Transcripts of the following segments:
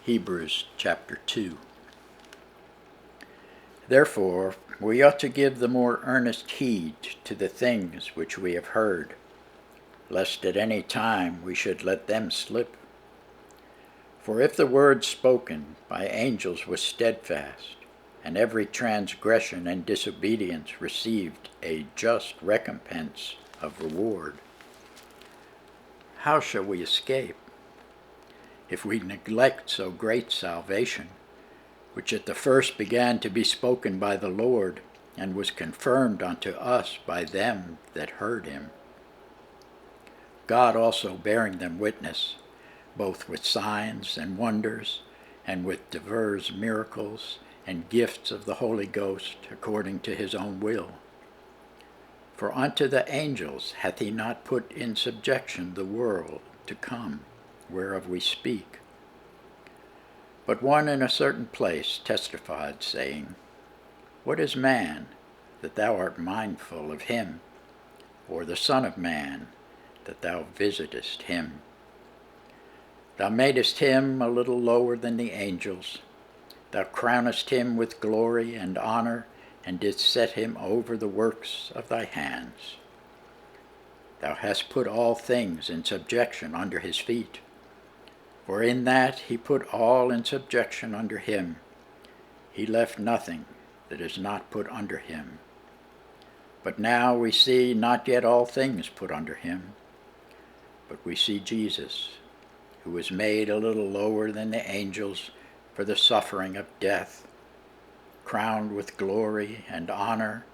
Hebrews chapter 2. Therefore, we ought to give the more earnest heed to the things which we have heard, lest at any time we should let them slip. For if the word spoken by angels was steadfast, and every transgression and disobedience received a just recompense of reward, how shall we escape if we neglect so great salvation, which at the first began to be spoken by the Lord, and was confirmed unto us by them that heard him? God also bearing them witness, both with signs and wonders, and with divers miracles and gifts of the Holy Ghost, according to his own will. For unto the angels hath he not put in subjection the world to come, whereof we speak. But one in a certain place testified, saying, What is man, that thou art mindful of him? Or the Son of Man, that thou visitest him? Thou madest him a little lower than the angels. Thou crownest him with glory and honor, and didst set him over the works of thy hands. Thou hast put all things in subjection under his feet. For in that he put all in subjection under him, he left nothing that is not put under him. But now we see not yet all things put under him, but we see Jesus, who was made a little lower than the angels for the suffering of death, crowned with glory and honor,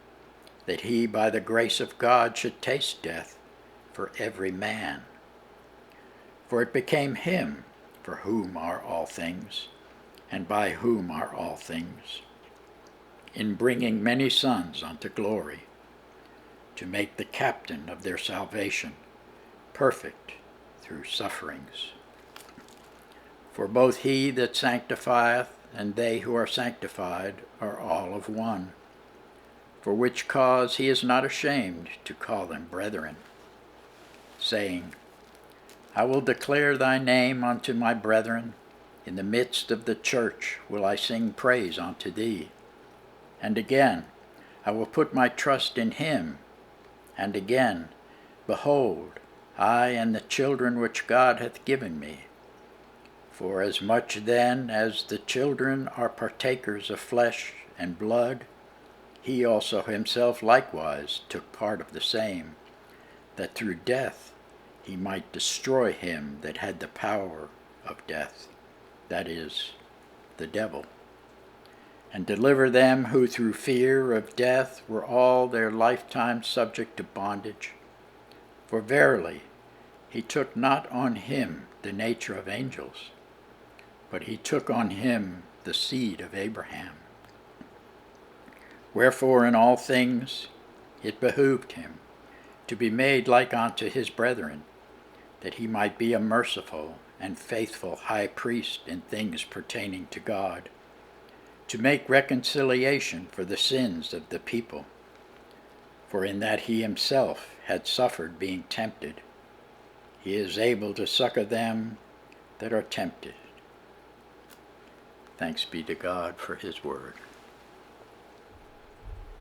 that he by the grace of God should taste death for every man. For it became him, for whom are all things, and by whom are all things, in bringing many sons unto glory, to make the captain of their salvation perfect through sufferings. For both he that sanctifieth and they who are sanctified are all of one, for which cause he is not ashamed to call them brethren, saying, I will declare thy name unto my brethren. In the midst of the church will I sing praise unto thee. And again, I will put my trust in him. And again, behold, I and the children which God hath given me. For as much then as the children are partakers of flesh and blood, he also himself likewise took part of the same, that through death he might destroy him that had the power of death, that is, the devil, and deliver them who through fear of death were all their lifetime subject to bondage. For verily he took not on him the nature of angels, but he took on him the seed of Abraham. Wherefore in all things it behooved him to be made like unto his brethren, that he might be a merciful and faithful high priest in things pertaining to God, to make reconciliation for the sins of the people. For in that he himself had suffered being tempted, he is able to succor them that are tempted. Thanks be to God for his word.